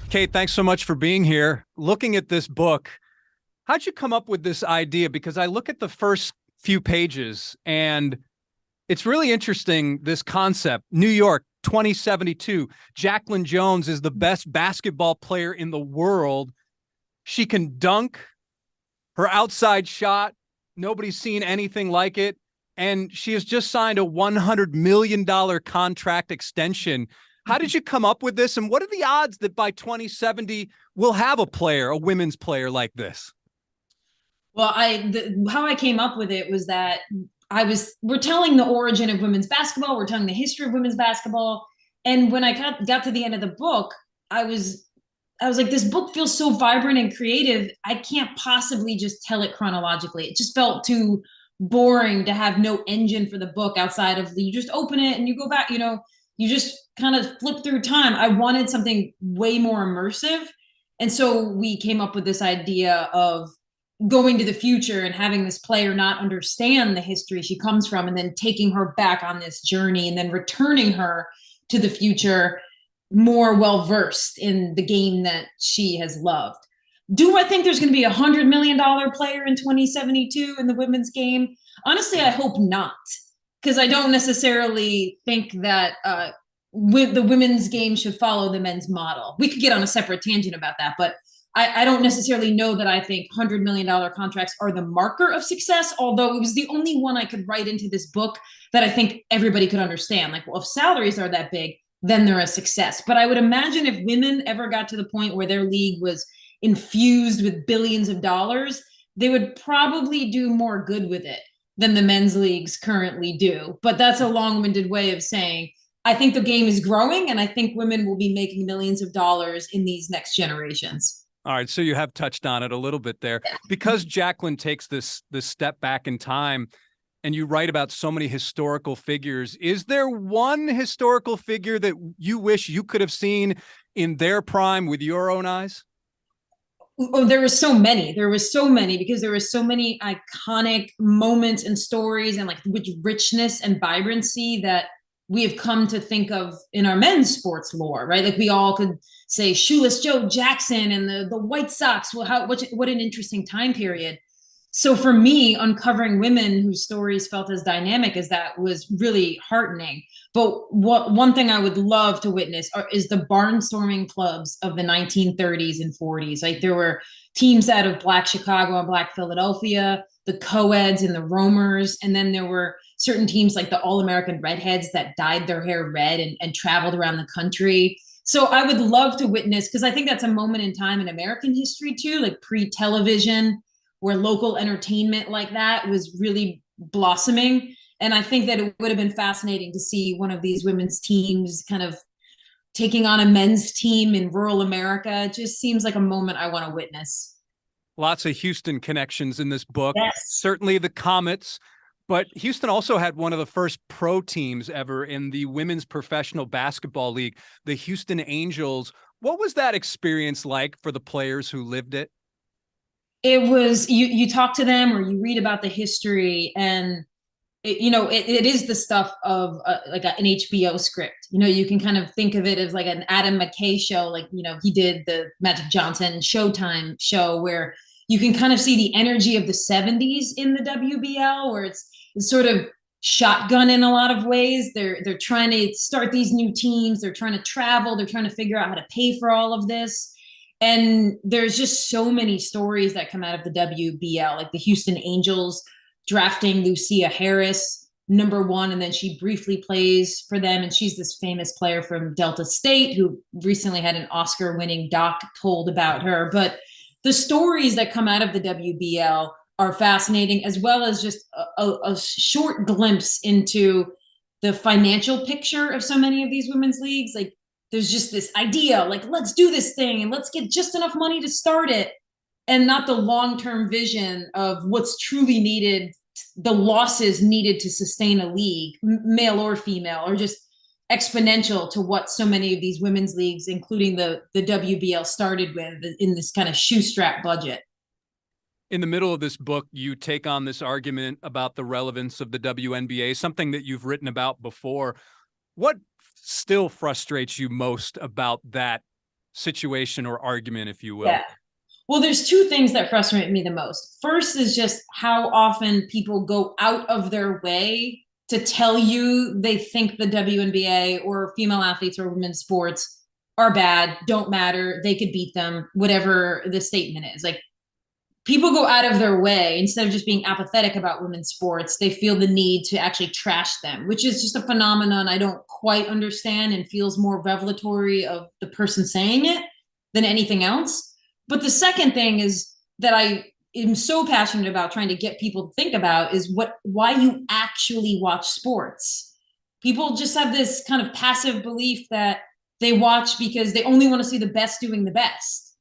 Kate, thanks so much for being here. Looking at this book, how'd you come up with this idea? Because I look at the first few pages and it's really interesting, this concept. New York, 2072. Jacqueline Jones is the best basketball player in the world. She can dunk. Her outside shot, nobody's seen anything like it. And she has just signed a $100 million contract extension. How did you come up with this? And what are the odds that by 2070 we'll have a player, a women's player like this? Well, how I came up with it was that we're telling the origin of women's basketball, we're telling the history of women's basketball, and when I got to the end of the book, I was like, this book feels so vibrant and creative. I can't possibly just tell it chronologically. It just felt too boring to have no engine for the book outside of you just open it and you go back. You just kind of flip through time. I wanted something way more immersive, and so we came up with this idea of going to the future and having this player not understand the history she comes from and then taking her back on this journey and then returning her to the future more well versed in the game that she has loved. Do I think there's going to be $100 million player in 2072 in the women's game? Honestly, I hope not, because I don't necessarily think that the women's game should follow the men's model. We could get on a separate tangent about that, but I don't necessarily know that I think $100 million contracts are the marker of success, although it was the only one I could write into this book that I think everybody could understand. Like, well, if salaries are that big, then they're a success. But I would imagine if women ever got to the point where their league was infused with billions of dollars, they would probably do more good with it than the men's leagues currently do. But that's a long-winded way of saying I think the game is growing, and I think women will be making millions of dollars in these next generations. All right, so you have touched on it a little bit there. Because Jacqueline takes this step back in time and you write about so many historical figures, is there one historical figure that you wish you could have seen in their prime with your own eyes? Oh, there was so many. There was so many because there was so many iconic moments and stories and like which richness and vibrancy that we have come to think of in our men's sports lore, right? Like we all could say Shoeless Joe Jackson and the White Sox. Well, what an interesting time period. So for me, uncovering women whose stories felt as dynamic as that was really heartening. But one thing I would love to witness is the barnstorming clubs of the 1930s and 40s. Like there were teams out of Black Chicago and Black Philadelphia, the co-eds and the roamers, and then there were certain teams like the All-American Redheads that dyed their hair red and traveled around the country. So I would love to witness, because I think that's a moment in time in American history too, like pre-television, where local entertainment like that was really blossoming. And I think that it would have been fascinating to see one of these women's teams kind of taking on a men's team in rural America. It just seems like a moment I want to witness. Lots of Houston connections in this book. Yes. Certainly the Comets, but Houston also had one of the first pro teams ever in the Women's Professional Basketball League, the Houston Angels. What was that experience like for the players who lived it? It was you talk to them or you read about the history, and it is the stuff of like an HBO script. You can kind of think of it as like an Adam McKay show, like he did the Magic Johnson Showtime show, where you can kind of see the energy of the 70s in the WBL, where it's sort of shotgun in a lot of ways. They're trying to start these new teams, they're trying to travel, they're trying to figure out how to pay for all of this. And there's just so many stories that come out of the WBL, like the Houston Angels drafting Lucia Harris, number one, and then she briefly plays for them. And she's this famous player from Delta State who recently had an Oscar-winning doc told about her. But the stories that come out of the WBL are fascinating, as well as just a short glimpse into the financial picture of so many of these women's leagues. Like there's just this idea, like, let's do this thing and let's get just enough money to start it, and not the long-term vision of what's truly needed, the losses needed to sustain a league, male or female, or just exponential to what so many of these women's leagues, including the WBL, started with in this kind of shoestrap budget. In the middle of this book, you take on this argument about the relevance of the WNBA, something that you've written about before. What still frustrates you most about that situation or argument, if you will. Yeah. Well, there's two things that frustrate me the most. First is just how often people go out of their way to tell you they think the WNBA or female athletes or women's sports are bad, don't matter, they could beat them, whatever the statement is. Like, people go out of their way instead of just being apathetic about women's sports. They feel the need to actually trash them, which is just a phenomenon I don't quite understand and feels more revelatory of the person saying it than anything else. But the second thing is that I am so passionate about trying to get people to think about is why you actually watch sports. People just have this kind of passive belief that they watch because they only want to see the best doing the best.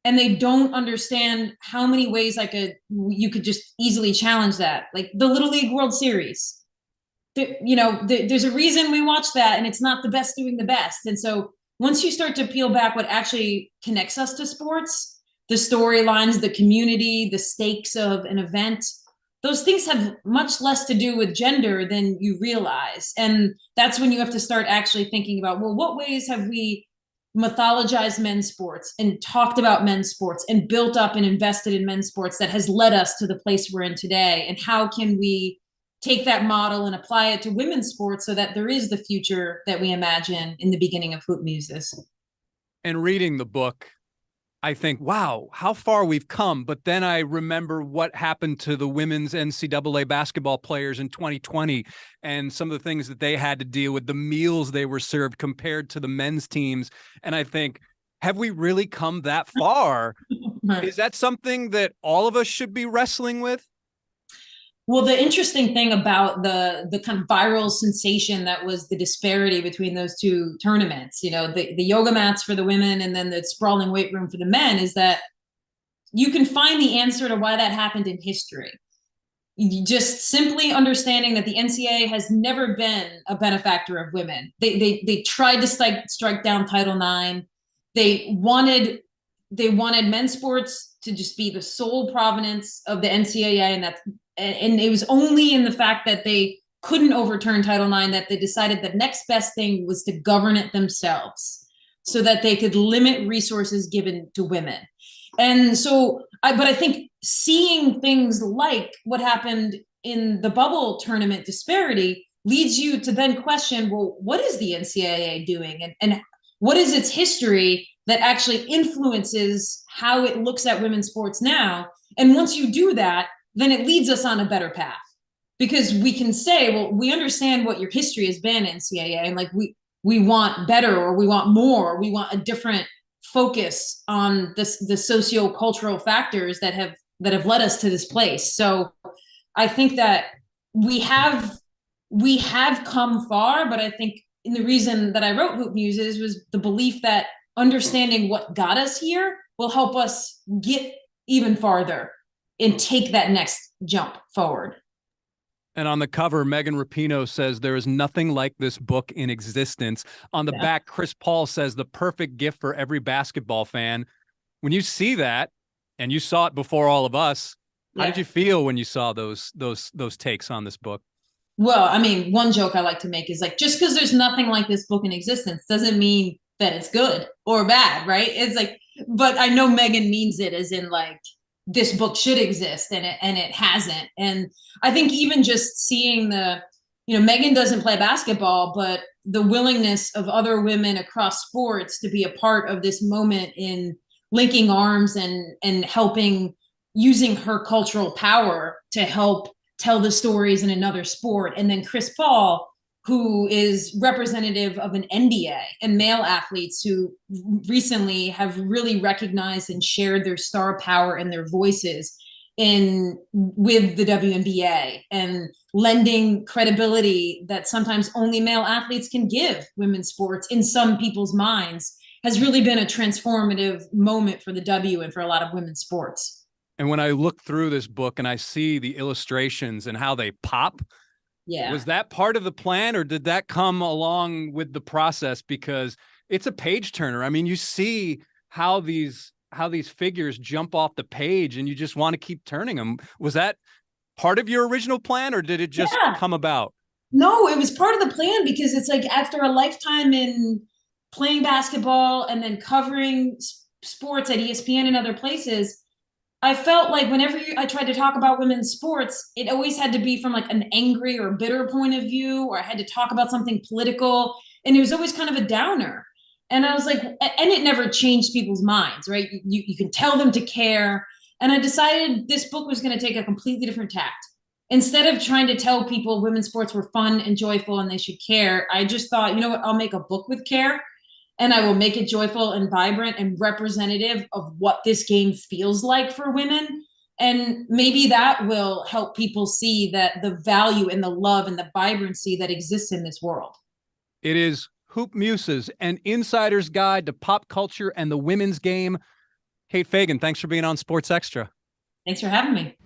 And they don't understand how many ways you could just easily challenge that. Like the Little League World Series. There's a reason we watch that, and it's not the best doing the best. And so once you start to peel back what actually connects us to sports, the storylines, the community, the stakes of an event, those things have much less to do with gender than you realize. And that's when you have to start actually thinking about, well, what ways have we mythologized men's sports and talked about men's sports and built up and invested in men's sports that has led us to the place we're in today? And how can we take that model and apply it to women's sports so that there is the future that we imagine in the beginning of Hoop Muses? And reading the book, I think, wow, how far we've come. But then I remember what happened to the women's NCAA basketball players in 2020 and some of the things that they had to deal with, the meals they were served compared to the men's teams. And I think, have we really come that far? Is that something that all of us should be wrestling with? Well, the interesting thing about the kind of viral sensation that was the disparity between those two tournaments, the yoga mats for the women and then the sprawling weight room for the men, is that you can find the answer to why that happened in history. Just simply understanding that the NCAA has never been a benefactor of women. They tried to strike down Title IX. They wanted men's sports to just be the sole provenance of the NCAA, and it was only in the fact that they couldn't overturn Title IX that they decided the next best thing was to govern it themselves so that they could limit resources given to women. And so, but I think seeing things like what happened in the bubble tournament disparity leads you to then question, well, what is the NCAA doing? And what is its history that actually influences how it looks at women's sports now? And once you do that, then it leads us on a better path, because we can say, well, we understand what your history has been, NCAA, and like we want better, or we want more, or we want a different focus on the socio-cultural factors that have led us to this place. So I think that we have come far, but I think in the reason that I wrote Hoop Muses was the belief that understanding what got us here will help us get even farther and take that next jump forward. And on the cover, Megan Rapinoe says, "There is nothing like this book in existence." On the back, Chris Paul says, "The perfect gift for every basketball fan." When you see that, and you saw it before all of us, how did you feel when you saw those takes on this book? Well, I mean, one joke I like to make is like, just because there's nothing like this book in existence doesn't mean that it's good or bad, right? It's like, but I know Megan means it as in like, this book should exist, and it hasn't. And I think even just seeing Megan doesn't play basketball, but the willingness of other women across sports to be a part of this moment in linking arms and helping, using her cultural power to help tell the stories in another sport. And then Chris Paul, who is representative of an NBA and male athletes who recently have really recognized and shared their star power and their voices with the WNBA, and lending credibility that sometimes only male athletes can give women's sports in some people's minds, has really been a transformative moment for the W and for a lot of women's sports. And when I look through this book and I see the illustrations and how they pop, was that part of the plan, or did that come along with the process? Because it's a page turner. I mean, you see how these figures jump off the page and you just want to keep turning them. Was that part of your original plan, or did it just come about? No, it was part of the plan, because it's like after a lifetime in playing basketball and then covering sports at ESPN and other places, I felt like whenever I tried to talk about women's sports, it always had to be from like an angry or bitter point of view, or I had to talk about something political, and it was always kind of a downer. And I was like, and it never changed people's minds, right? You can tell them to care. And I decided this book was going to take a completely different tact. Instead of trying to tell people women's sports were fun and joyful and they should care, I just thought, you know what, I'll make a book with care, and I will make it joyful and vibrant and representative of what this game feels like for women. And maybe that will help people see that the value and the love and the vibrancy that exists in this world. It is Hoop Muses, an insider's guide to pop culture and the women's game. Kate Fagan, thanks for being on Sports Extra. Thanks for having me.